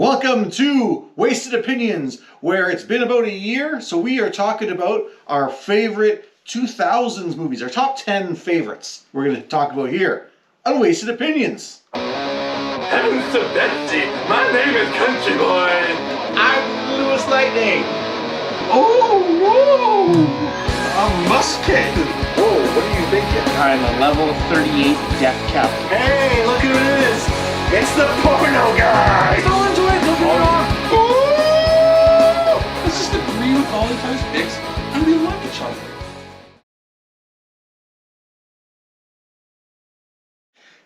Welcome to Wasted Opinions, where it's been about a year, so we are talking about our favorite 2000s movies, our top 10 favorites we're going to talk about here on Wasted Opinions. Heavens to Betsy, my name is CountryBoy. I'm LewisLightning. Oh, whoa! I'm MussKeg. Whoa, what are you thinking? I'm a level 38 death cap. Hey, look who it is. It's the porno guy. Don't enjoy it, don't get it wrong. Let's just agree with all each other's picks and we like each other.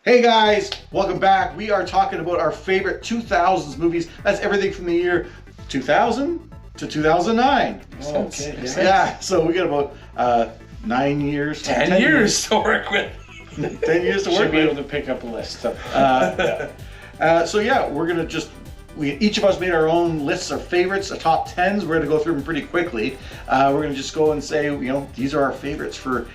Hey guys, welcome back. We are talking about our favorite 2000s movies. That's everything from the year 2000 to 2009. Okay. Yeah, so we got about 9 years. 10 years to work with. 10 years to work Should be with. able to pick up a list. So yeah, we're gonna each of us made our own lists of favorites, our top 10s. We're gonna go through them pretty quickly. We're gonna just go and say, these are our favorites for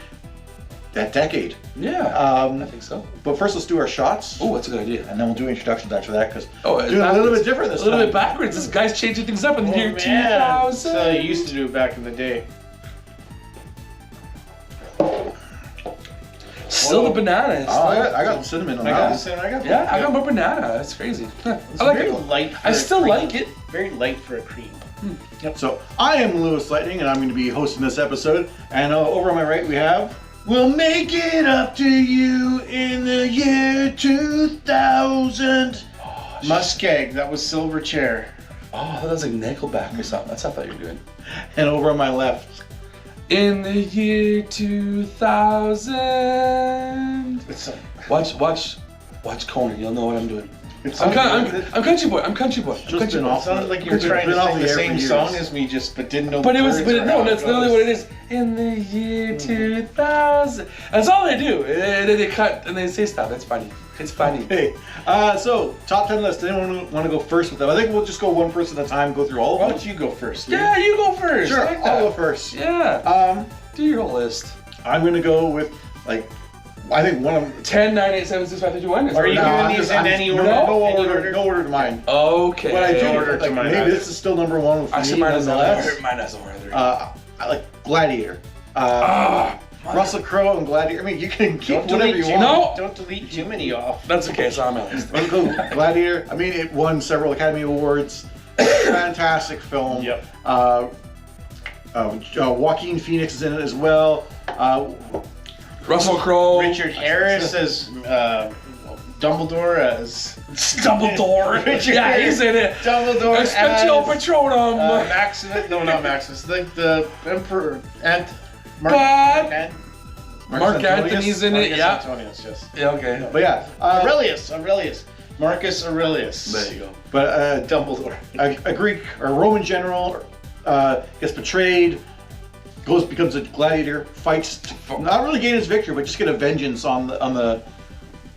that decade. Yeah, I think so. But first, let's do our shots. Oh, that's a good idea. And then we'll do introductions after that, because Oh, doing a little bit different this A little time. bit backwards. This guy's changing things up in the year 2000. So you used to do it back in the day. Still the banana. Oh, I got cinnamon on I that. got the same. I got the Yeah, I got more banana. That's crazy. I It's like very it. light. For I a still cream. like it. Very light for a cream. So I am LewisLightning, and I'm going to be hosting this episode. And over on my right, we have. We'll make it up to you in the year 2000. MussKeg. That was Silver Chair. Oh, that was like Nickelback or something. That's what I thought you were doing. And over on my left. In the year 2000. Watch Conan. You'll know what I'm doing. I'm country boy. I'm country boy. Just been off. Sounded like you were Been trying to off sing the the air same for song years. as me, but didn't know. But the it was, words but or no, how that's it literally goes. what it is. In the year 2000. That's all they do. They cut and they say stuff. It's funny. It's funny. Hey, so top 10 list. Anyone want to go first with them? I think we'll just go one person at a time, go through all Why of them. don't you go first? Yeah, you go first. Sure, I like I'll go that. first. Yeah. Do your whole list. I'm going to go with, I think one of them. 10, 9, 8, 7, 6, 5, 3, 2, 1. Are you doing these in any order? No Any order. No order to mine. Okay. But I do, order to mine. maybe this is still number one for Actually, me, mine has nonetheless. no order. I like Gladiator. Russell Crowe and Gladiator. I mean, you can keep Don't whatever delete you too- want. No. Don't delete too many off. That's okay. It's on my list. Let's go Gladiator. I mean, it won several Academy Awards. Fantastic film. Yep. Joaquin Phoenix is in it as well. Russell Crowe. Richard Harris as Dumbledore as Dumbledore. Richard Yeah, Harris. he's in it. Dumbledore Expecto as Patronum. Maximus. No, not Maximus. The Emperor and Mark Anthony's in it. Yeah. Antonius, yes. Yeah. Okay. But yeah, Aurelius. Marcus Aurelius. There you go. but Dumbledore. a Greek or Roman general gets betrayed, becomes a gladiator, fights, not really gain his victory, but just get a vengeance on the.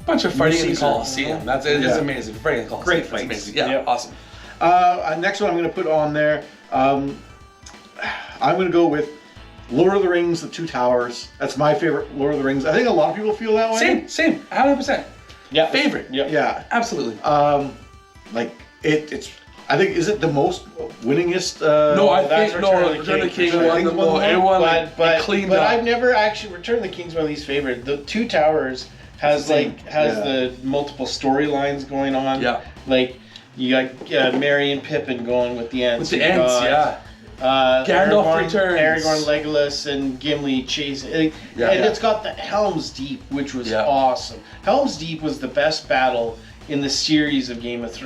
Bunch of fighting in the Caesar. Coliseum. That's it. It's Yeah. amazing. Fighting in the Coliseum. Great That's fights. amazing. Yeah. Yep. Awesome. Next one I'm going to put on there. I'm going to go with Lord of the Rings: The Two Towers. That's my favorite Lord of the Rings. I think a lot of people feel that way. Same. 100%. Yeah. Favorite. Yeah. Yeah. Absolutely. It's. I think, is it the most winningest? No, I that's think Return of the Return of the King, King for sure. won I think the it won more. the It most, won. But It cleaned but up. I've never actually Return of the King's my least favorite. The Two Towers has the multiple storylines going on. Yeah. Like you got Merry and Pippin going with the ants. With the You ants, got, yeah. Aragorn, Gandalf returns. Aragorn, Legolas, and Gimli chasing. Yeah. And it's got the Helm's Deep, which was Yeah. awesome. Helm's Deep was the best battle in the series of Game of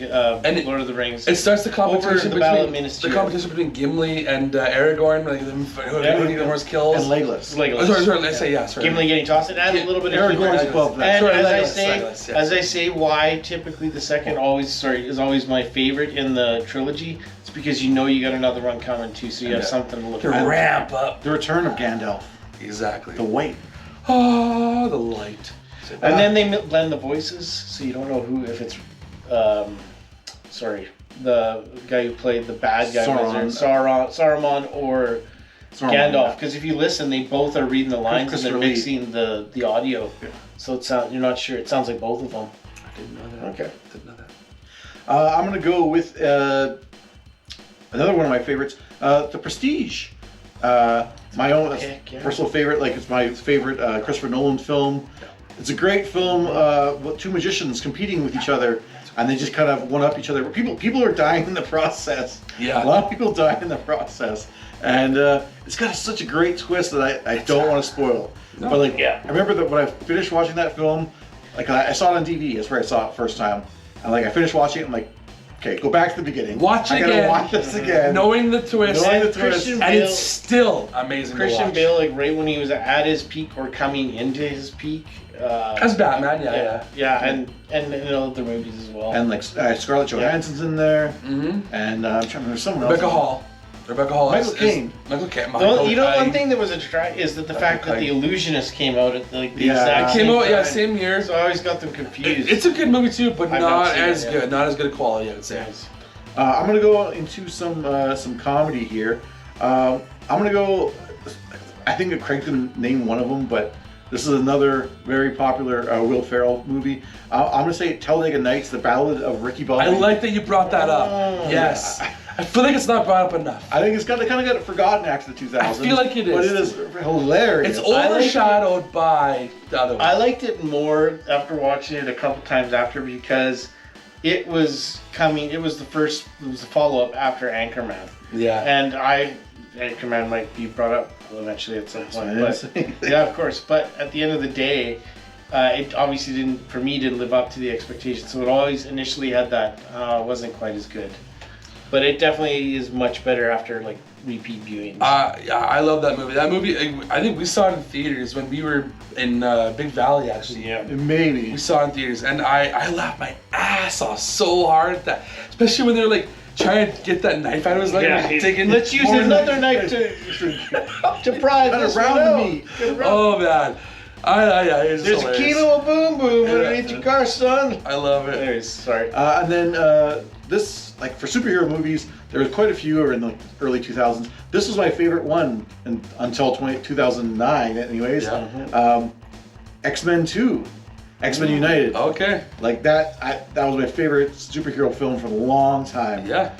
And Lord of the Rings. It starts the competition the Battle of between Minas the Tirith. competition between Gimli and Aragorn, like who getting the most kills. And Legolas. Legolas. Oh, sorry. Let's say yeah. Sorry. Gimli getting tossed, and add a little bit of Aragorn's humor. above that. And Sorry, as Legolas, I say, why typically the second is always my favorite in the trilogy. It's because you know you got another one coming too, so you have something to look To at. ramp up. The Return of Gandalf. Exactly. The White. Oh, the light. And then they blend the voices, so you don't know if it's, the guy who played the bad guy, Saruman or Gandalf. Because if you listen, they both are reading the lines and they're mixing the audio. So you're not sure. It sounds like both of them. I didn't know that. Okay. Didn't know I'm gonna go with another one of my favorites, The Prestige. My own personal favorite, like it's my favorite Christopher Nolan film. It's a great film with two magicians competing with each other, and they just kind of one-up each other. People are dying in the process. Yeah. A lot of people die in the process, and it's got such a great twist that I don't want to spoil. No. But like, Yeah. I remember that when I finished watching that film, like I saw it on DVD. That's where I saw it first time, and like I finished watching it, I'm like, okay, go back to the beginning. Watch it I gotta again. watch this again. Knowing the twist. Knowing the Christian twist. And Bale- it's still amazing to Christian watch. Bale, like right when he was at his peak or coming into his peak. As Batman, yeah. and in other movies as well. And like Scarlett Johansson's in there, and I'm trying to remember someone else. Rebecca Hall. Michael Caine. Michael Caine. Well, you know, Caine. one thing that was a detract is that the fact that The Illusionist came out at like the Yeah. exact It same came out, time. same year. So I always got them confused. It's a good movie too, but I've not not seen as it yet. good. Not as good a quality, I would say. I'm gonna go into some comedy here. I'm gonna go. I think Craig can name one of them, but this is another very popular Will Ferrell movie. I'm gonna say Talladega Nights: The Ballad of Ricky Bobby. I like that you brought that up. Oh. Yes. I feel like it's not brought up enough. I think it's kind of got forgotten after the 2000s. I feel like it is. but it is hilarious. It's overshadowed by the other one. I liked it more after watching it a couple times after because it was coming. It was the follow up after Anchorman, Yeah. and Anchorman might be brought up eventually at some point. That's But, it. yeah, of course. But at the end of the day, it obviously didn't live up to the expectations. So it always initially had that wasn't quite as good. But it definitely is much better after like repeat viewings. Yeah, I love that movie. That movie, I think we saw it in theaters when we were in Big Valley, actually. Yeah. Maybe. We saw it in theaters, and I laughed my ass off so hard at that, especially when they were like trying to get that knife out of his leg. Yeah, and taking let's use more another knife to pry Cut this around one the out. meat. Oh man, it's There's hilarious. a kilo of boom boom Yeah. underneath your car, son. I love it. Anyways, sorry. And then this, like for superhero movies, there was quite a few in the early 2000s. This was my favorite one until 2009, anyways. Yeah. X-Men 2, X-Men United. Okay. Like that, that was my favorite superhero film for a long time. Yeah.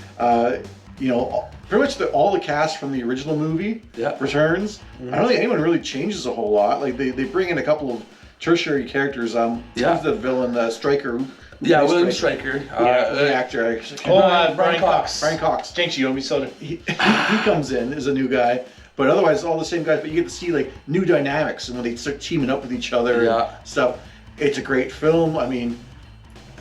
You know, pretty much all the cast from the original movie Yeah. returns. I don't think anyone really changes a whole lot. Like they bring in a couple of tertiary characters. Yeah. Who's the villain, Stryker? Yeah, plays William Stryker? Stryker. The actor. Brian Cox. Brian Cox. Thanks, you owe me soda. He comes in as a new guy, but otherwise it's all the same guys. But you get to see like new dynamics and when they start teaming up with each other Yeah. and stuff. It's a great film. I mean,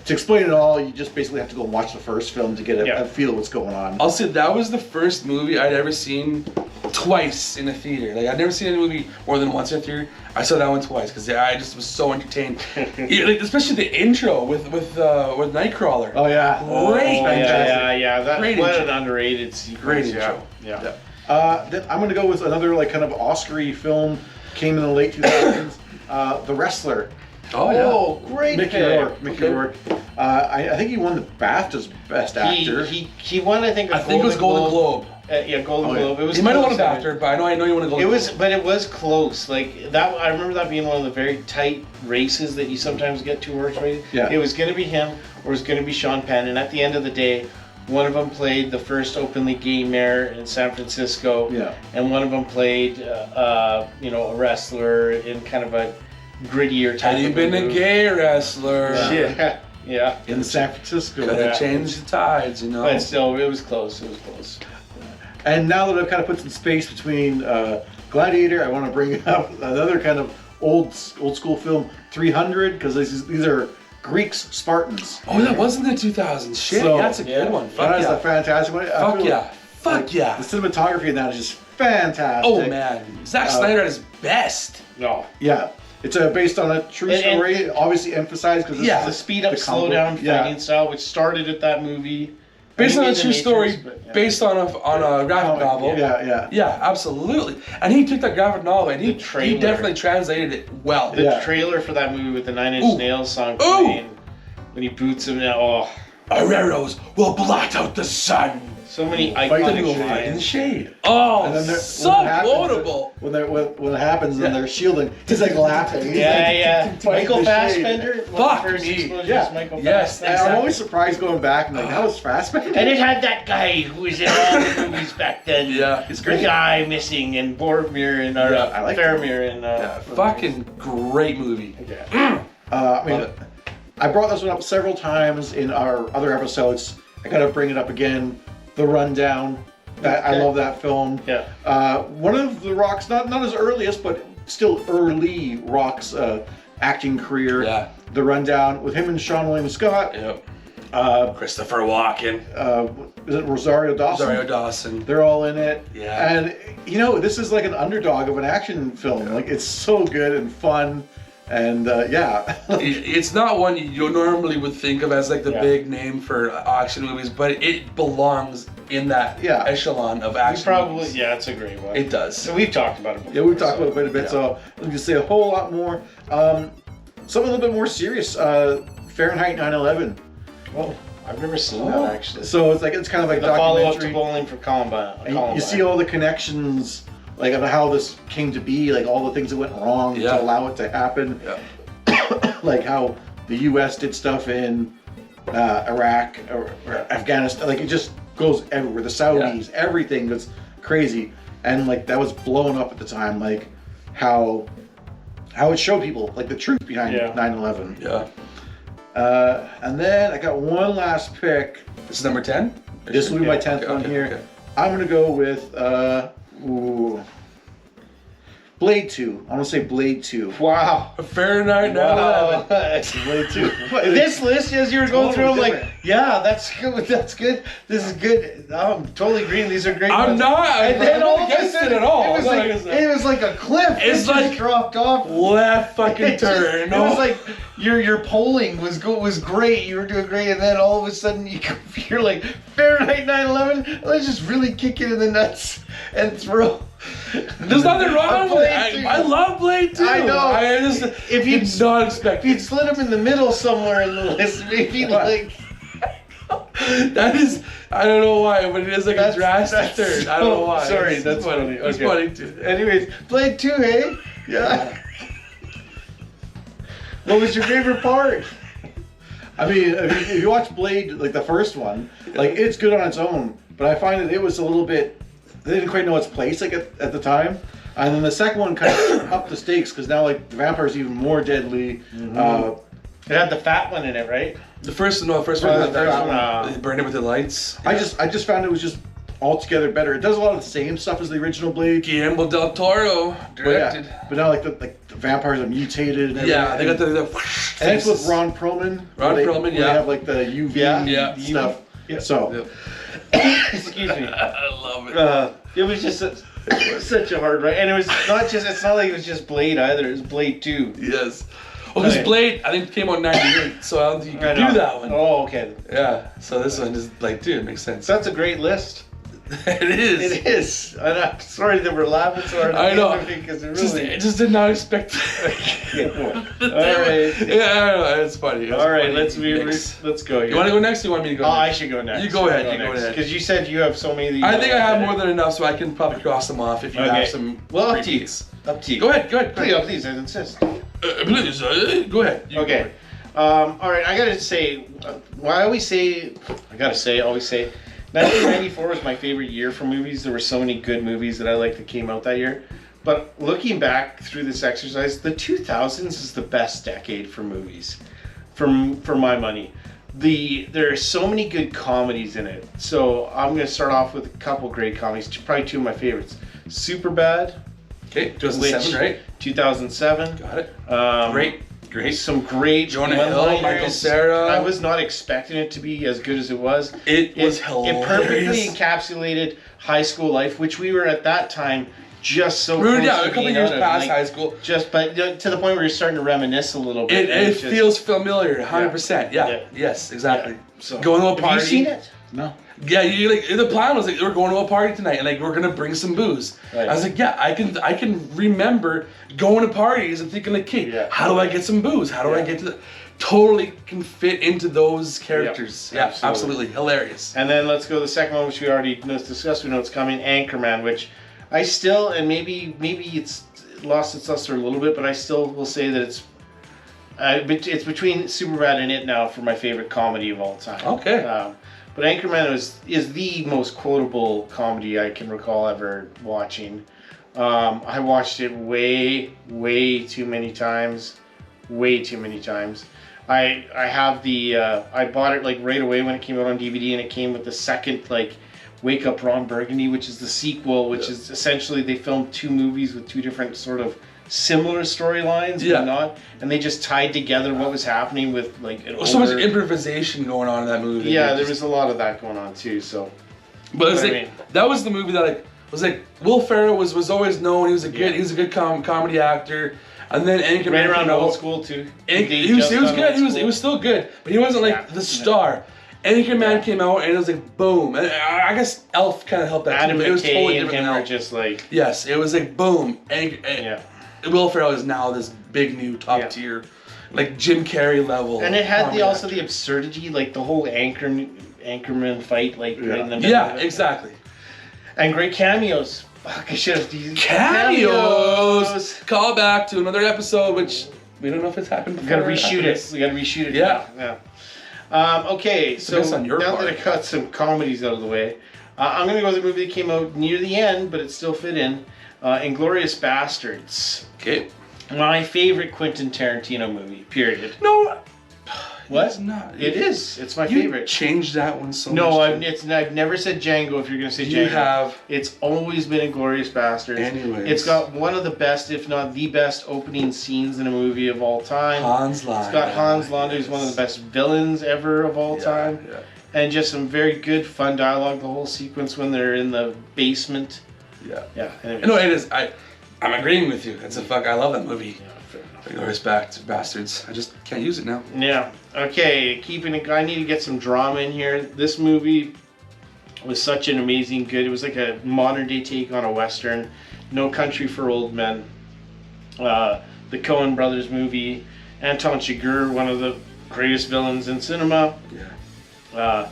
to explain it all, you just basically have to go and watch the first film to get a feel of what's going on. I'll say that was the first movie I'd ever seen twice in a theater. Like I'd never seen a movie more than once in a theater. I saw that one twice because I just was so entertained. Like, especially the intro with Nightcrawler. Oh yeah, Great. Yeah. That Great what intro. an underrated sequence. Great yeah. intro. Yeah. Then I'm gonna go with another like kind of Oscar-y film. Came in the late 2000s. The Wrestler. Oh yeah. Oh, great Mickey pick. Rourke. Mickey Rourke. I think he won the BAFTA's Best Actor. He won, I think, I think it was Golden Globe. Golden Globe. It was. He might have won a close, BAFTA, but I know you won a Golden Globe. But it was close. Like that, I remember that being one of the very tight races that you sometimes get to horse races. Yeah. It was going to be him, or it was going to be Sean Penn, and at the end of the day, one of them played the first openly gay mayor in San Francisco. Yeah. And one of them played, a wrestler in kind of a grittier type. Had he of been a movie. gay wrestler, Yeah. in San Francisco. could Yeah. have changed the tides, you know. But still, it was close. It was close. And now that I've kind of put some space between Gladiator, I want to bring up another kind of old school film, 300, because these are Greeks, Spartans. Oh, that wasn't the 2000s. Shit, So, that's a good one. Fuck That is yeah. a fantastic one. I Fuck feel yeah. like, Fuck yeah. The cinematography in that is just fantastic. Oh man, Zack Snyder at his best. No. Yeah. It's based on a true And- story, obviously emphasized because Yeah. The speed up, the slow combo- down yeah. fighting style, which started at that movie. Based on a Maybe true The story, Matrix, but, yeah. based on a graphic novel. Yeah. Yeah, absolutely. And he took that graphic novel and he The trailer. definitely translated it well. The Yeah. trailer for that movie with the Nine Inch Ooh. Nails song Ooh. playing when he boots him. Oh, Our arrows will blot out the sun. So many Fight iconic in the In the lines. shade. Oh, And then so when it happens, quotable. When it happens and they're shielding, he's like laughing. He's Yeah, like, yeah. Michael in the shade. Fassbender. Fuck First me. exposure Yeah. is Michael Yes, Fassbender. And I'm always surprised going back and like, that was Fassbender? And it had that guy who was in all the movies back then. Yeah, he's The great. guy missing and Boromir and Yeah, I like Faramir and Yeah, fucking great movie. yeah. I mean, I brought this one up several times in our other episodes. I gotta bring it up again. The Rundown. I Okay. love that film. Yeah. One of the Rock's, not his earliest, but still early Rock's acting career. Yeah. The Rundown with him and Sean William Scott. Yep. Christopher Walken. Is it Rosario Dawson? Rosario Dawson. They're all in it. Yeah. And you know, this is like an underdog of an action film. Like it's so good and fun. And yeah. It's not one you normally would think of as like the Yeah. big name for action movies, but it belongs in that Yeah. echelon of You action probably, movies. yeah, it's a great one. It does. So we've talked about it before. Yeah, we've talked about it quite a bit, yeah. so let me just say a whole lot more. Something a little bit more serious. Fahrenheit 9/11. Oh, I've never seen Oh. that actually. So it's kind of like The follow-up to documentary. Bowling for Columbine. And you see all the connections, like of how this came to be, like all the things that went wrong Yeah. to allow it to happen. Yeah. Like how the U.S. did stuff in Iraq or Afghanistan. Like it just goes everywhere. The Saudis, everything was crazy, and like that was blowing up at the time. Like how it showed people like the truth behind Yeah. 9/11. Yeah. And then I got one last pick. This is number 10? This will be my Yeah, 10th one okay, here. okay. I'm gonna go with Blade 2. I want to say Blade 2. Wow. Fahrenheit 9/11. Blade 2. This list, as you were going through, I'm Totally like, different. yeah, that's good. That's good. This is good. I'm totally agreeing. These are great. I'm ones. not. And then I'm all not of a against sudden, it at all. It was, I'm not like, against it. it was like a cliff. It's It just like- dropped off. Left fucking It just- turn. It No. was like your polling was great. You were doing great, and then all of a sudden you're like Fahrenheit 9/11. Let's just really kick it in the nuts and throw. There's nothing wrong with Blade it. 2. I love Blade 2. I know. I just If you- did not expect If you'd slid him in the middle somewhere in the list, maybe like. That is, I don't know why, but it is like a drastic turn. I don't know why. Sorry, It's that's funny. It's Okay. funny too. Anyways, Blade 2, hey? Yeah. What was your favorite part? I mean, if you watch Blade, like the first one, like it's good on its own, but I find that it was a little bit. They didn't quite know its place like at the time, and then the second one kind of upped the stakes because now like the vampire's even more deadly. It had the fat one in it, right? The first one, the first one, they burned it with the lights. I just found it was just altogether better. It does a lot of the same stuff as the original Blade. Guillermo del Toro directed. But now like the vampires are mutated and everything. Yeah, they got the And it's with Ron Perlman. Ron where Perlman, where yeah. They have like the UV Yeah. stuff. Yeah. So Excuse me. I love it. It was just such a hard ride. And it was not just, it's not like it was just Blade either. It was Blade 2. Yes. Well, because Okay. Blade, I think, came out in '98, so I don't think you I can do know. that one. Oh, okay. Yeah, so this one is Blade 2, it makes sense. So that's a great list. It is. It is. And I'm sorry that we're laughing so hard. I know. Because it Just, really. just did not expect Yeah. All right. Yeah, I know, it's funny. All right, let's go here. You want to go next or you want me to go Oh, I next? should go next. You go ahead, you go ahead. Because you said you have so many that you I think I don't have like. more than enough, so I can probably cross them off if you Okay. have some. Well, up to you. repeats. Up to you. Go ahead, Please, I insist. Please, go ahead. You Okay. All right, I gotta say, I always say, 1994 was my favorite year for movies. There were so many good movies that I liked that came out that year. But looking back through this exercise, the 2000s is the best decade for movies, for my money. There are so many good comedies in it. So I'm gonna start off with a couple great comedies. Probably two of my favorites: Superbad, Okay, 2007, right? 2007. Got it. Great. Great. Some great Jonah Hill, one-liners. Michael Cera. I was not expecting it to be as good as it was. It was It hilarious. perfectly encapsulated high school life, which we were at that time just so Rude, close yeah, to a couple being years out of, past like, high school. but to the point where you're starting to reminisce a little bit. It and it's just- feels familiar, 100%. Yeah. Yeah. Yes, exactly. Yeah. So, Going to a party. Have you seen it? no. Yeah, you like the plan was like we're going to a party tonight and like we're gonna bring some booze. Right. I was like, yeah, I can remember going to parties and thinking like, okay, Yeah. how do I get some booze? How do I Yeah. get to the totally can fit into those characters. Yep, Yeah, absolutely hilarious. And then let's go to the second one, which we already discussed. We know it's coming, Anchorman, which I still, and maybe it's lost its luster a little bit, but I still will say that it's between Superbad and It now for my favorite comedy of all time. Okay. But Anchorman is the most quotable comedy I can recall ever watching. I watched it way too many times. Way too many times. I have the I bought it like right away when it came out on DVD, and it came with the second like Wake Up Ron Burgundy, which is the sequel, which is essentially they filmed two movies with two different sort of similar storylines, but not, and they just tied together what was happening with like an so much improvisation going on in that movie. Yeah, there was a lot of that going on too. So, but it was like that was the movie that like was like Will Ferrell was always known. He was a good comedy actor. And then Anchorman right around Old School too. He was good. He was still good, but he wasn't like the star. Anchorman came out and it was like boom. And I guess Elf kind of helped that Adam too. It was McKay totally and different him than were just like yes, it was like boom. Will Ferrell is now this big new top tier, like Jim Carrey level. And it had also the absurdity, like the whole Anchorman fight, like right in the middle. Yeah, exactly. And great cameos. Fuck, I should have these cameos. Call back to another episode, which we don't know if it's happened before. We gotta reshoot it. We gotta reshoot it. Yeah. Okay, so now that I got some comedies out of the way, I'm gonna go with a movie that came out near the end, but it still fit in. Inglourious Bastards. Okay. My favorite Quentin Tarantino movie. Period. No. What? It's not. It is. It's my you favorite. Changed that one so much. No, I've never said Django. If you're gonna say Django, you have. It's always been Inglourious Bastards. Anyways, it's got one of the best, if not the best, opening scenes in a movie of all time. Hans Landa. It's got Hans Landa, who's one of the best villains ever of all time, and just some very good, fun dialogue. The whole sequence when they're in the basement. Yeah. Anyways. No, it is. I'm agreeing with you. It's a fuck. I love that movie. Inglourious Bastards. I just can't use it now. Yeah. Okay. I need to get some drama in here. This movie was such an amazing good. It was like a modern day take on a western. No Country for Old Men. The Coen Brothers movie. Anton Chigurh, one of the greatest villains in cinema. Yeah.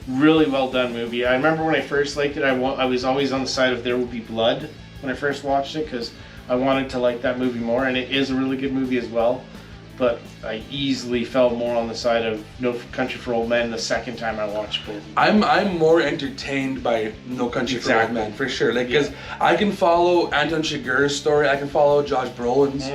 Really well done movie. I remember when I first liked it. I was always on the side of There Will Be Blood when I first watched it because I wanted to like that movie more, and it is a really good movie as well. But I easily fell more on the side of No Country for Old Men the second time I watched both. I'm more entertained by No Country for Old Men for sure. Like because I can follow Anton Chigurh's story. I can follow Josh Brolin's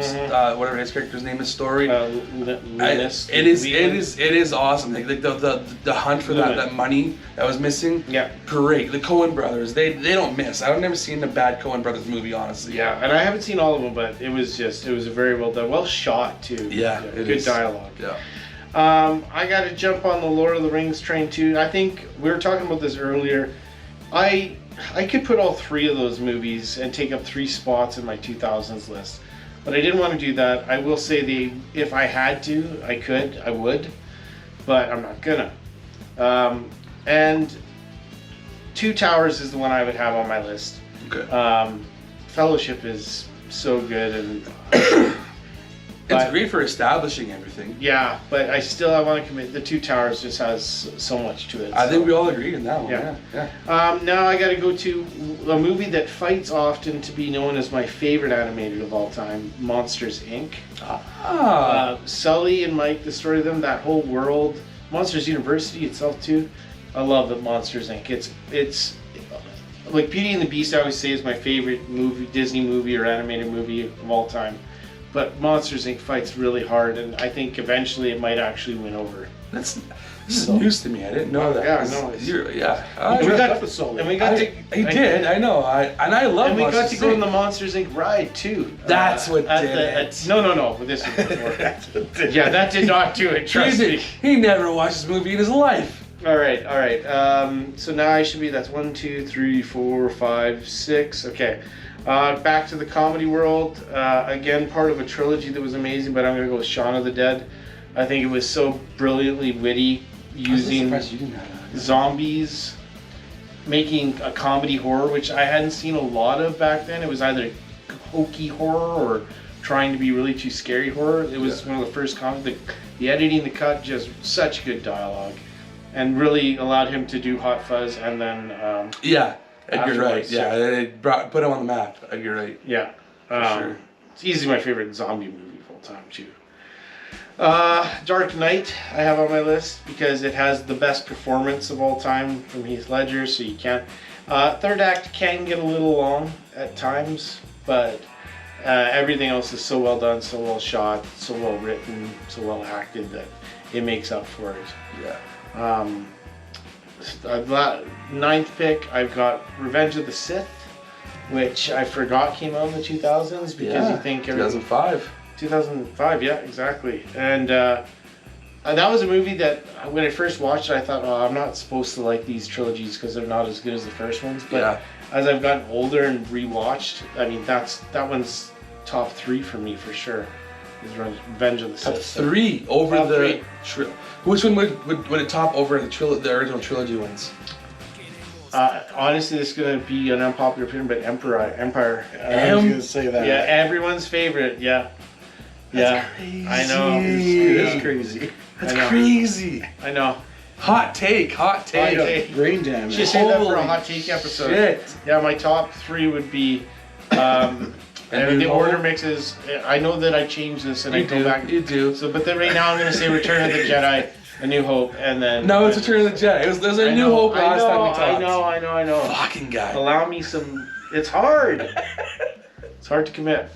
whatever his character's name is story. It is awesome. Like the hunt for that money that was missing. Yeah. Great. The Coen Brothers they don't miss. I've never seen a bad Coen Brothers movie honestly. Yeah, and I haven't seen all of them, but it was a very well done, well shot too. Yeah. Good dialogue. Yeah. I got to jump on the Lord of the Rings train too. I think we were talking about this earlier. I could put all three of those movies and take up 3 spots in my 2000s list, but I didn't want to do that. I will say if I had to, I would, but I'm not gonna. And Two Towers is the one I would have on my list. Okay. Fellowship is so good and. It's great for establishing everything. Yeah, but I want to commit. The Two Towers just has so much to it. I think we all agree on that one. Yeah. Now I got to go to a movie that fights often to be known as my favorite animated of all time, Monsters Inc. Sully and Mike, the story of them, that whole world, Monsters University itself too. I love the Monsters Inc. It's like Beauty and the Beast. I always say is my favorite movie, Disney movie or animated movie of all time. But Monsters Inc. fights really hard, and I think eventually it might actually win over. This is news to me. I didn't know that. Yeah, no. We did. I know. I love. And we got to go on the Monsters Inc. ride too. That's what did it. No. This is before. Yeah, that did not do it. Trust me. He never watched this movie in his life. All right. So now I should be. That's 1, 2, 3, 4, 5, 6. Okay. Back to the comedy world. Again, part of a trilogy that was amazing, but I'm going to go with Shaun of the Dead. I think it was so brilliantly witty, using zombies, making a comedy horror, which I hadn't seen a lot of back then. It was either hokey horror or trying to be really too scary horror. It was one of the first the editing, the cut, just such good dialogue, and really allowed him to do Hot Fuzz, and then Yeah, you're right. afterwards, Yeah, it put him on the map. You're right. yeah, sure. It's easily my favorite zombie movie of all time too. Dark Knight I have on my list because it has the best performance of all time from Heath Ledger, so you can't. Third act can get a little long at times, but everything else is so well done, so well shot, so well written, so well acted that it makes up for it. Yeah. Ninth pick, I've got Revenge of the Sith, which I forgot came out in the 2000s because you think 2005. 2005, yeah, exactly. And that was a movie that when I first watched it, I thought, oh, I'm not supposed to like these trilogies because they're not as good as the first ones. But as I've gotten older and rewatched, I mean, that one's top 3 for me for sure. Is Revenge of the Sith. Top 3 over Top the. three. Which one would it top over the original trilogy ones? Honestly, this is going to be an unpopular opinion, but Empire. I was gonna say that. Yeah, everyone's favorite. Yeah. That's Yeah. crazy. I know. It's crazy. That's I know. crazy. I know. Hot take. Hot take. Brain damage. Should save that for a Holy hot take episode. shit. Yeah, my top 3 would be. And the order mixes. I know that I changed this and I go back. You do. So, but then right now I'm going to say Return of the Jedi, A New Hope, and then. No, it's Return of the Jedi. There's a New Hope last time we talked. I know. Fucking guy. Allow me some. It's hard. It's hard to commit.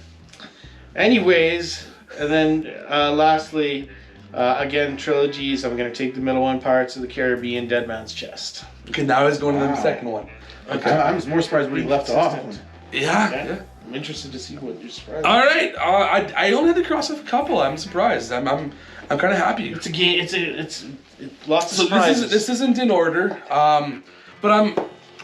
Anyways, and then lastly, again trilogies. I'm going to take the middle one, Pirates of the Caribbean, Dead Man's Chest. Okay, now he's going to the Wow. second one. Okay. I'm more surprised when he left off. Yeah. I'm interested to see what you're surprised. All right. I only had to cross off a couple. I'm surprised. I'm kind of happy. It's a game. It's lots of So surprises. this isn't in order. But I'm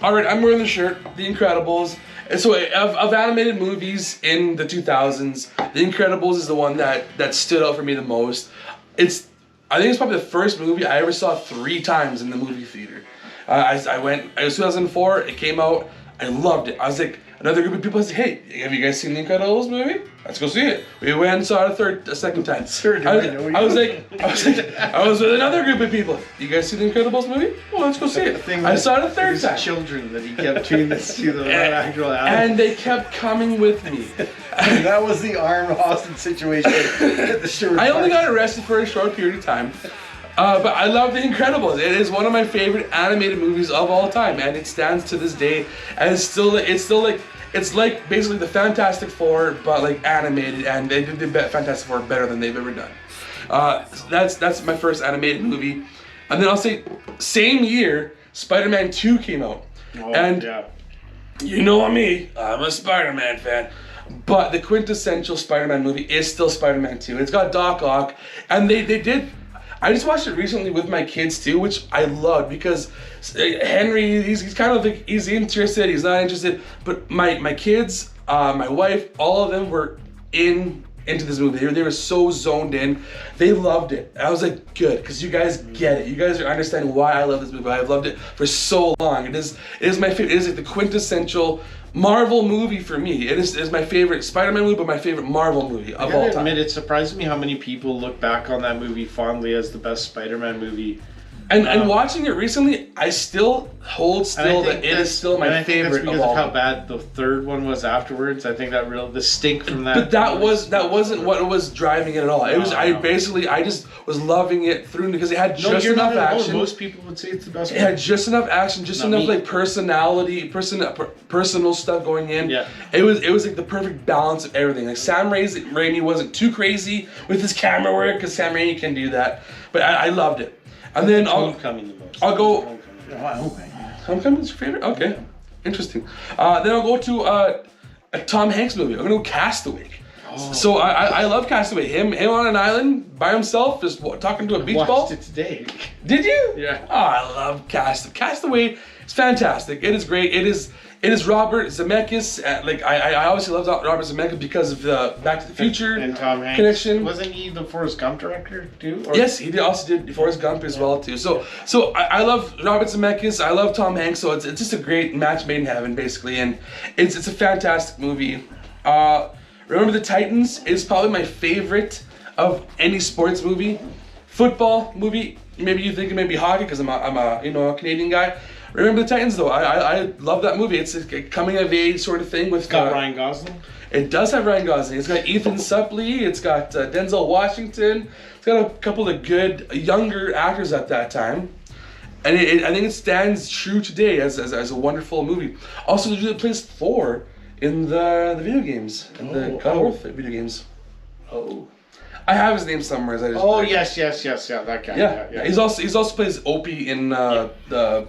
all right. I'm wearing the shirt. The Incredibles. And so of animated movies in the 2000s, The Incredibles is the one that stood out for me the most. I think it's probably the first movie I ever saw 3 times in the movie theater. It was 2004. It came out. I loved it. I was like, another group of people said, "Hey, have you guys seen The Incredibles movie? Let's go see it." We went and saw it a second time. I was with another group of people. You guys see The Incredibles movie? Well, let's go see it. I saw it a third time. Children that he kept doing this to the actual And they kept coming with me. That was the arm hostage situation at the Sherwood I only Park. got arrested for a short period of time. But I love The Incredibles. It is one of my favorite animated movies of all time, and it stands to this day. And it's like basically the Fantastic Four, but like animated, and they did the Fantastic Four better than they've ever done. That's my first animated movie, and then I'll say same year Spider-Man 2 came out, and you know me, I'm a Spider-Man fan. But the quintessential Spider-Man movie is still Spider-Man 2. It's got Doc Ock, and they did. I just watched it recently with my kids too, which I loved because Henry, he's kind of like, he's interested, he's not interested, but my kids, my wife, all of them were into this movie. They were so zoned in. They loved it. I was like, good, because you guys get it. You guys are understanding why I love this movie. I've loved it for so long. It is my favorite. It is like the quintessential Marvel movie for me. It is my favorite Spider-Man movie, but my favorite Marvel movie of all time. It surprises me how many people look back on that movie fondly as the best Spider-Man movie. And watching it recently, I still hold still that it is still my favorite because of all. How bad the third one was afterwards. I think the stink from that. But that wasn't what was driving it at all. It was I just was loving it through because it had just enough action. Most people would say it's the best. It had just enough action, just Not enough me. like personality, personal stuff going in. Yeah. It was like the perfect balance of everything. Like Sam Raimi wasn't too crazy with his camera work because Sam Raimi can do that. But I loved it. And then Homecoming the most. I'll go. Homecoming. Homecoming's your favorite? Okay, interesting. Then I'll go to a Tom Hanks movie. I'm gonna go Castaway. Oh. So I love Castaway. Him on an island by himself, just talking to a beach ball. Watched it today. Did you? Yeah. Oh, I love Castaway. It's fantastic. It is great. It is Robert Zemeckis. I obviously love Robert Zemeckis because of the Back to the Future And Tom Hanks. connection. Wasn't he the Forrest Gump director too? Or- Yes, he also did Forrest Gump as well too. So I love Robert Zemeckis. I love Tom Hanks. So it's just a great match made in heaven, basically, and it's a fantastic movie. Remember the Titans is probably my favorite of any sports movie. Football movie. Maybe you think it may be hockey because I'm a a Canadian guy. Remember the Titans though. I love that movie. It's a coming of age sort of thing with. It's got Ryan Gosling. It does have Ryan Gosling. It's got Ethan Suplee. It's got Denzel Washington. It's got a couple of good younger actors at that time. And I think it stands true today as a wonderful movie. Also, the dude that plays Thor in the video games, in the God of War video games. Oh. I have his name somewhere. Yes, that guy. Yeah. He's also plays Opie in the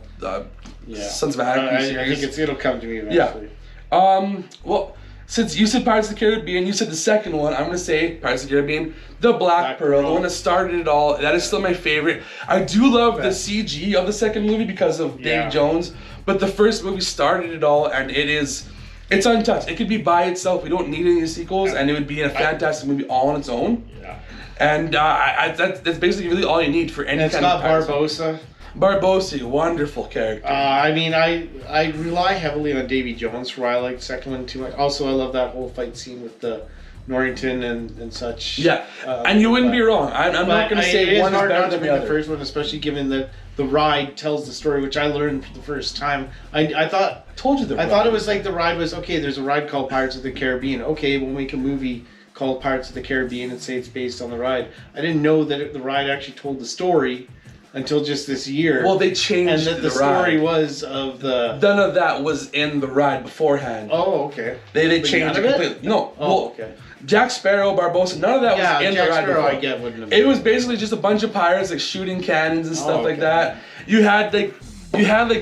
Sons of Anarchy I series. think it'll come to me eventually. Well, since you said Pirates of the Caribbean, you said the second one, I'm going to say Pirates of the Caribbean, the Black Pearl, the one that started it all. That is still my favorite. I do love the CG of the second movie because of Davy Jones, but the first movie started it all, and it's untouched. It could be by itself. We don't need any sequels, and it would be a fantastic movie all on its own. Yeah. And that's basically really all you need for any kind of Pirates. Barbossa. Barbossa, wonderful character. I mean, I rely heavily on Davy Jones for why I like the second one too much. Also, I love that whole fight scene with the Norrington and such. Yeah, and you wouldn't be wrong. I'm not going to say one is better than the other. The first one, especially given that the ride tells the story, which I learned for the first time. I thought it was like the ride was okay. There's a ride called Pirates of the Caribbean. Okay, we'll make a movie called Pirates of the Caribbean and say it's based on the ride. I didn't know that the ride actually told the story until just this year. Well, they changed and that the story was of the. None of that was in the ride beforehand. Oh, okay. They changed it completely. No. Oh, okay. Jack Sparrow, Barbossa, none of that was in Jack the ride Sparrow, before. I get wouldn't have It was basically just a bunch of pirates like shooting cannons and stuff like that. You had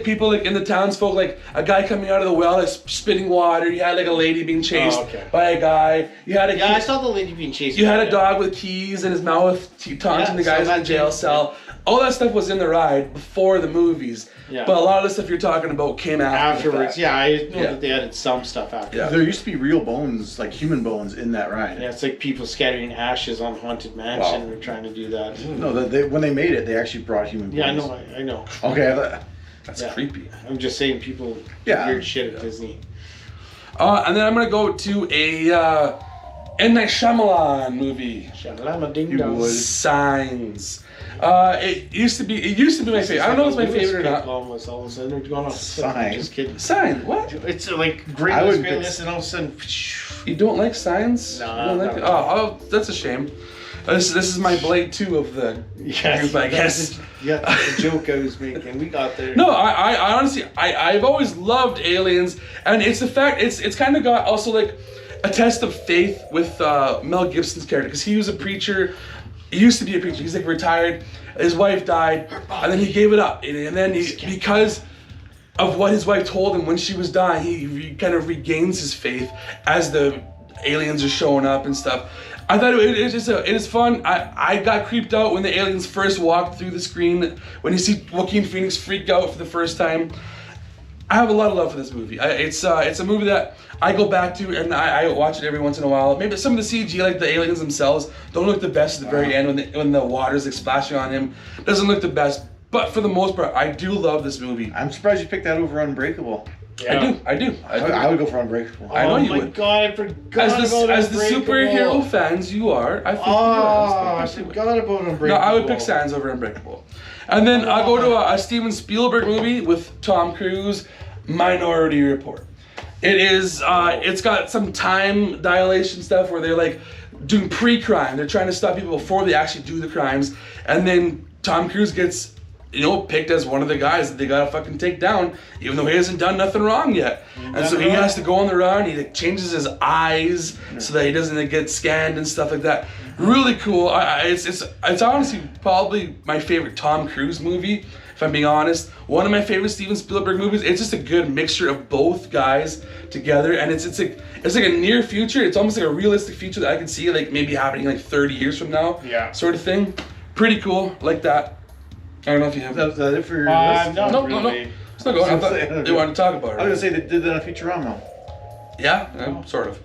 people like in the townsfolk, like a guy coming out of the well like spitting water. You had like a lady being chased by a guy. You had I saw the lady being chased. You had a dog with keys in his mouth taunting the guys in the jail cell. All that stuff was in the ride before the movies. Yeah. But a lot of the stuff you're talking about came afterwards. Yeah, I know that they added some stuff after. Yeah. There used to be real bones, like human bones, in that ride. Yeah, it's like people scattering ashes on Haunted Mansion. They're trying to do that. No, when they made it, they actually brought human bones. Yeah, I know. Okay, that's creepy. I'm just saying people do weird shit at Disney. And then I'm gonna go to a M. Night Shyamalan movie. Shamalama ding dong. Signs. It used to be my favorite. I don't know if it's my favorite or not. Almost all of a sudden they're going off. Signs. Just kidding. Signs. What? It's like great list, and all of a sudden. You don't like Signs? No. Oh, that's a shame. This is my Blade 2 of the group, I guess. Yeah, the joke I was making. We got there. No, I honestly, I've always loved Aliens, and it's the fact, it's kind of got also like a test of faith with Mel Gibson's character, because he was a preacher. He used to be a preacher. He's like retired. His wife died, and then he gave it up. And then because of what his wife told him when she was dying, he kind of regains his faith as the aliens are showing up and stuff. I thought it is fun. I got creeped out when the aliens first walked through the screen. When you see Joaquin Phoenix freak out for the first time. I have a lot of love for this movie. It's a movie that I go back to and I watch it every once in a while. Maybe some of the CG, like the aliens themselves, don't look the best at the very end when the water's like splashing on him. Doesn't look the best, but for the most part, I do love this movie. I'm surprised you picked that over Unbreakable. Yeah. I do. I would go for Unbreakable. I know you would. Oh my god, I forgot As the superhero fans you are, I think you I forgot about Unbreakable. No, I would pick Signs over Unbreakable. And then I'll go to a Steven Spielberg movie with Tom Cruise, Minority Report. It's got some time dilation stuff where they're like doing pre-crime. They're trying to stop people before they actually do the crimes. And then Tom Cruise gets, picked as one of the guys that they gotta fucking take down, even though he hasn't done nothing wrong yet. And so he has to go on the run. He changes his eyes so that he doesn't get scanned and stuff like that. Really cool. It's honestly probably my favorite Tom Cruise movie, if I'm being honest. One of my favorite Steven Spielberg movies. It's just a good mixture of both guys together, and it's like a near future. It's almost like a realistic future that I can see like maybe happening like 30 years from now. Yeah. Sort of thing. Pretty cool, like that. I don't know if you have. Is that it for your list? No. It's not going. I thought they wanted to talk about it. I was gonna say they did that on Futurama. Yeah, sort of.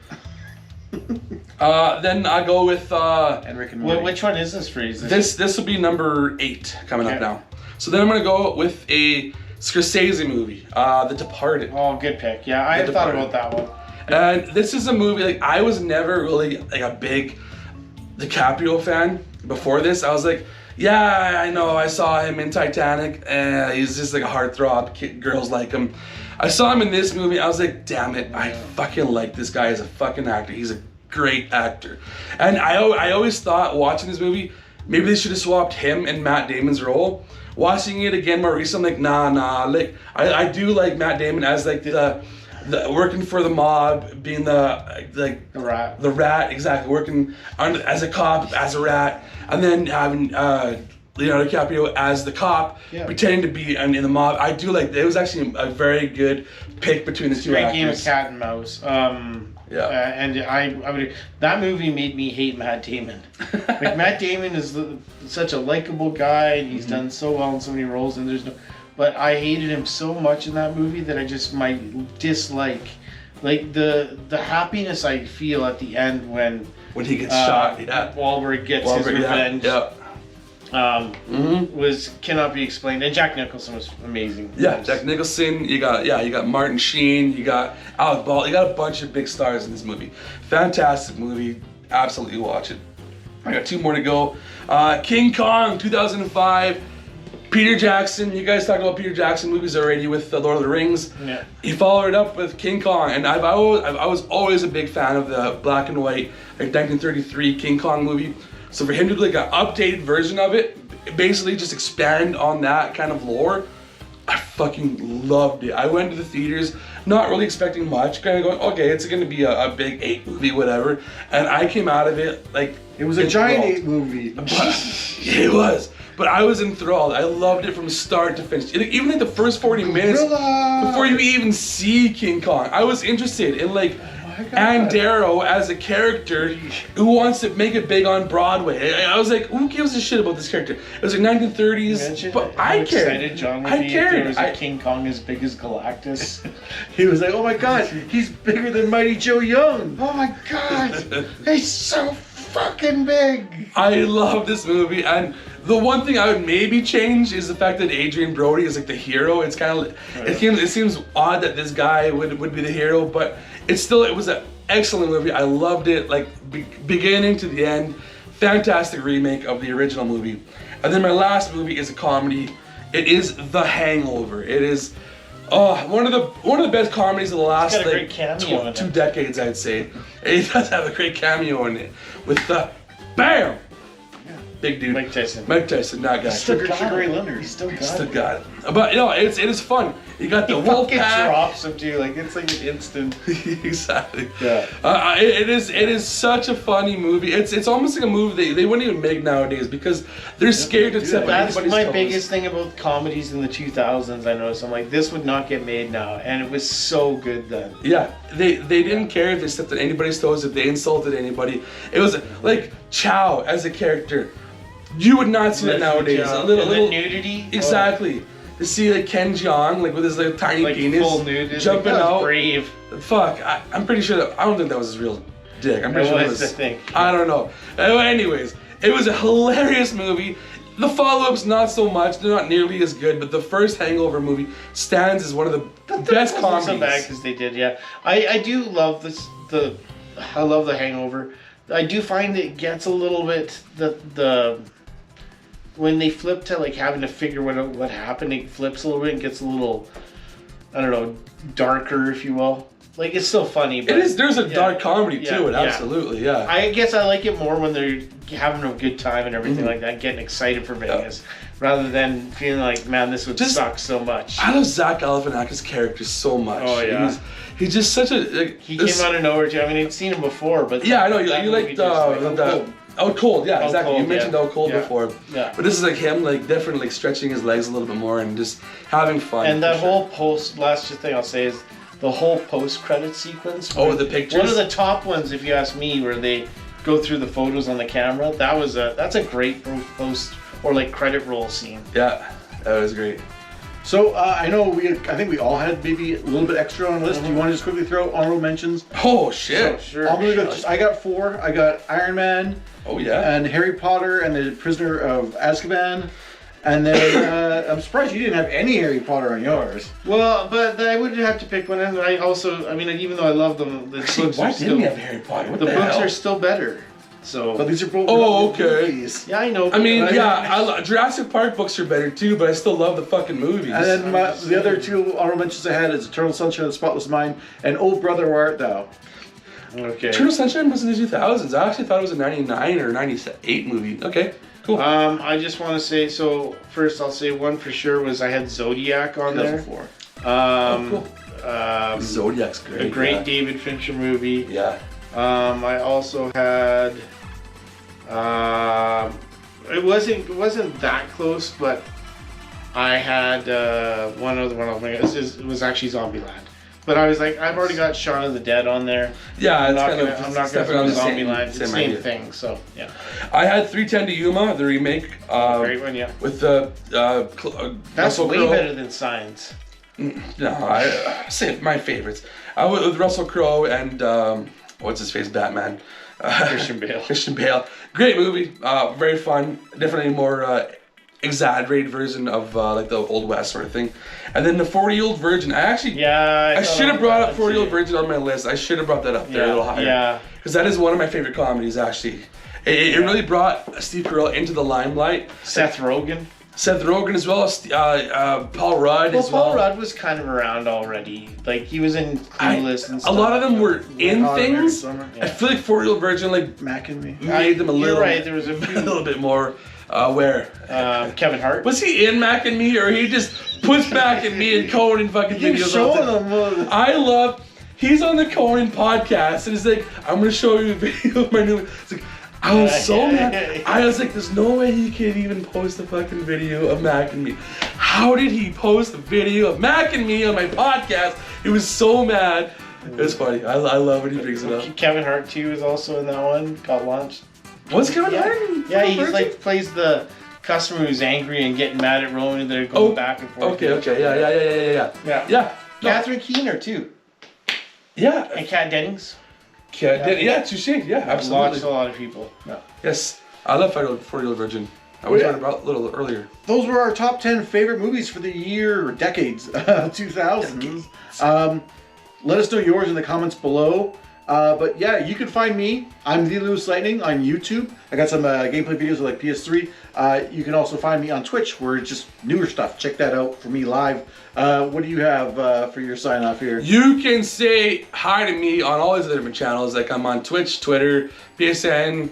Then I go with And Rick and Morty. Which one is this for you? this will be number 8 coming up now. So then I'm gonna go with a Scorsese movie, The Departed. Oh, good pick. Yeah, I had thought about that one. And this is a movie like I was never really like a big DiCaprio fan before this. I was like, Yeah, I know. I saw him in Titanic, and he's just like a heartthrob. Girls like him. I saw him in this movie. I was like, damn it, I fucking like this guy as a fucking actor. He's a great actor. And I always thought watching this movie, maybe they should have swapped him and Matt Damon's role. Watching it again more recently, I'm like, nah. Like I do like Matt Damon as like the working for the mob, being the rat, exactly, working as a cop, as a rat, and then having Leonardo DiCaprio as the cop, pretending to be in the mob. I do like, it was actually a very good pick between the two great actors. game of cat and mouse. And I would, that movie made me hate Matt Damon. Like, Matt Damon is such a likable guy, and he's done so well in so many roles, and there's no, but I hated him so much in that movie that I just might dislike, like the happiness I feel at the end when he gets shot. Wahlberg gets his revenge. Cannot be explained. And Jack Nicholson was amazing. Yeah, Jack Nicholson. You got Martin Sheen. You got Alec Baldwin. You got a bunch of big stars in this movie. Fantastic movie. Absolutely watch it. I got 2 more to go. King Kong, 2005. Peter Jackson. You guys talked about Peter Jackson movies already with The Lord of the Rings. Yeah. He followed it up with King Kong, and I was always a big fan of the black and white, like 1933 King Kong movie. So for him to do like an updated version of it, basically just expand on that kind of lore, I fucking loved it. I went to the theaters not really expecting much, kind of going, okay, it's going to be a big 8 movie, whatever. And I came out of it like, it was a giant 8 movie. It was. But I was enthralled. I loved it from start to finish. Even like the first 40 minutes before you even see King Kong, I was interested in like Ann Darrow as a character who wants to make it big on Broadway. I was like, who gives a shit about this character? It was like 1930s, but I cared. I cared. There was a King Kong as big as Galactus. He was like, oh my god, he's bigger than Mighty Joe Young. Oh my god, he's so fucking big. I love this movie, and the one thing I would maybe change is the fact that Adrian Brody is like the hero. It's kind of, it seems odd that this guy would be the hero, but it was an excellent movie. I loved it, like beginning to the end. Fantastic remake of the original movie. And then my last movie is a comedy. It is The Hangover. It is one of the best comedies of the last got a great cameo in it. 2 decades, I'd say. It does have a great cameo in it with the BAM! Big dude. Mike Tyson, that guy. Sugary Leonard. He's still got it. But you know, it is fun. You got the wolf pack. Drops him too, like it's like an instant. Exactly. Yeah. It is such a funny movie. It's almost like a movie they wouldn't even make nowadays because they're scared to accept That's anybody's my toes. biggest thing about comedies in the 2000s. I noticed. I'm like, this would not get made now, and it was so good then. Yeah, they didn't care if they stepped on anybody's toes, if they insulted anybody. It was like Chow as a character. You would not see that nowadays. A little nudity. Exactly. To see like Ken Jeong, like with his like tiny like penis, full nude, jumping like, out. Brave. Fuck, I'm pretty sure I don't think that was his real dick. I'm pretty sure it was. I think. I don't know. Anyways, it was a hilarious movie. The follow-ups not so much. They're not nearly as good, but the first Hangover movie stands as one of the best comedies. So bad because they did, yeah. I do love this. I love The Hangover. I do find it gets a little bit the when they flip to like having to figure what happened, it flips a little bit and gets a little, I don't know, darker, if you will. Like, it's still funny, but it is. There's a dark comedy to it, absolutely, yeah. I guess I like it more when they're having a good time and everything like that, getting excited for Vegas, rather than feeling like, man, this would suck so much. I love Zach Galifianakis' character so much. Oh yeah. He's just such a. Like, he came out of nowhere too. I mean, I'd seen him before, but yeah, I know you like the. Out Cold, yeah, exactly. Cold, you mentioned Out Cold before. Yeah. But this is like him, like definitely like stretching his legs a little bit more and just having fun. And that whole last thing I'll say is the whole post-credit sequence. Oh, the pictures. One of the top ones, if you ask me, where they go through the photos on the camera. That's a great post or like credit roll scene. Yeah, that was great. So I know I think we all had maybe a little bit extra on the list. Do you want to just quickly throw honorable mentions? Oh shit! Sure. I'm gonna go. I got 4. I got Iron Man. Oh yeah. And Harry Potter and the Prisoner of Azkaban. And then I'm surprised you didn't have any Harry Potter on yours. Well, but I would have to pick one. And I mean, even though I love them, the books why are didn't still. you have Harry Potter? What the books hell? are still better. So. But these are both Oh, really good okay. movies. Yeah, I know. I mean, but yeah, Jurassic Park books are better too, but I still love the fucking movies. And then the other two honorable mentions I had is Eternal Sunshine of the Spotless Mind and Oh Brother Where Art Thou. Okay. Eternal Sunshine was in the 2000s. I actually thought it was a 99 or 98 movie. Okay, cool. I just want to say, so first I'll say one for sure was I had Zodiac on there. 2004. Cool. Zodiac's great. A great David Fincher movie. Yeah. I also had. It wasn't that close, but I had one other one. It was actually Zombieland. But I was like, I've already got Shaun of the Dead on there. Yeah, I'm it's not kind gonna, of I'm not gonna stepping throw on the Zombieland. It's the same idea. thing. So yeah. I had 310 to Yuma, the remake. Great one, yeah. With the That's Russell way Crowe. better than Signs. No, I say my favorites. I went with Russell Crowe and what's his face, Batman. Christian Bale. Christian Bale. Great movie. Very fun. Definitely more exaggerated version of like the Old West sort of thing. And then the 40-Year-Old Virgin. I should have brought up 40-Year-Old Virgin on my list. I should have brought that up there a little higher. Yeah. Because that is one of my favorite comedies, actually. It really brought Steve Carell into the limelight. Seth Rogen. Seth Rogen as well as Paul Rudd as well. Paul Rudd was kind of around already. Like he was in Clueless and A stuff. lot of them were in Hot American things. Summer. I feel like 40-Year-Old Virgin like Mac and Me. made them a little. You're right. There was a a few. little bit more aware. Kevin Hart. Was he in Mac and Me, or he just puts Mac and Me and Conan fucking You're videos all the showing time? them. I love. He's on the Conan podcast, and he's like, "I'm gonna show you a video of my new." It's like, I was so mad. I was like, "There's no way he can even post a fucking video of Mac and Me." How did he post a video of Mac and Me on my podcast? He was so mad. It was funny. I love when he brings it up. Kevin Hart too was also in that one. Got launched. What's Kevin Hart? Yeah, he's like plays the customer who's angry and getting mad at Rowan, and they're going back and forth. Okay, yeah. No. Catherine Keener too, Yeah. and Kat Dennings. Yeah, touche. Yeah, absolutely. A lot of people. Yeah. Yes, I love 40-Year-Old Virgin. I was talking about a little earlier. Those were our top 10 favorite movies for the year or decades, 2000s. Let us know yours in the comments below. But yeah, you can find me. I'm the LewisLightning on YouTube. I got some gameplay videos of like PS3. You can also find me on Twitch, where it's just newer stuff. Check that out for me live. What do you have for your sign off here? You can say hi to me on all these different channels. Like I'm on Twitch, Twitter, PSN,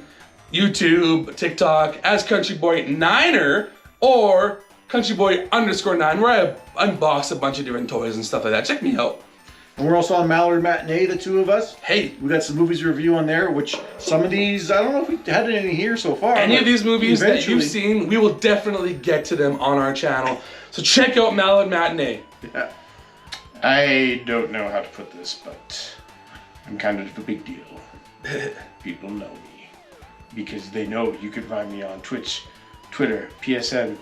YouTube, TikTok as CountryBoy9er or CountryBoy_9, where I unbox a bunch of different toys and stuff like that. Check me out. And we're also on Mallard Matinee, the two of us. Hey, We got some movies to review on there, which some of these, I don't know if we had any here so far. any but of these movies that eventually- you've seen, we will definitely get to them on our channel. So check out Mallard Matinee. Yeah. I don't know how to put this, but I'm kind of a big deal. People know me because they know you can find me on Twitch, Twitter, PSN,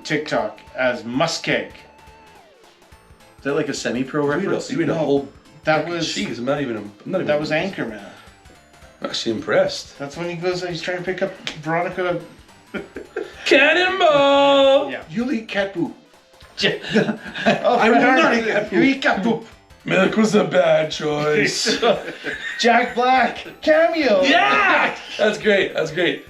TikTok as MussKeg. Is that like a semi-pro reference? You made a whole. That was Jeez, I'm not even. that was Anchorman. I'm actually impressed. That's when he's trying to pick up Veronica. Cannonball! Yeah. You'll eat cat poop. I will not eat cat poop. You eat cat poop. Milk was a bad choice. Jack Black cameo. Yeah! That's great. That's great.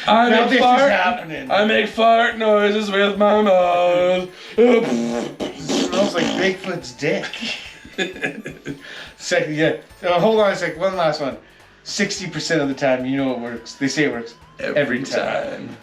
I Now make this fart. is happening. I make fart noises with my mouth. Smells like Bigfoot's dick. Second, yeah. Hold on a sec. One last one. 60% of the time, you know it works. They say it works every time.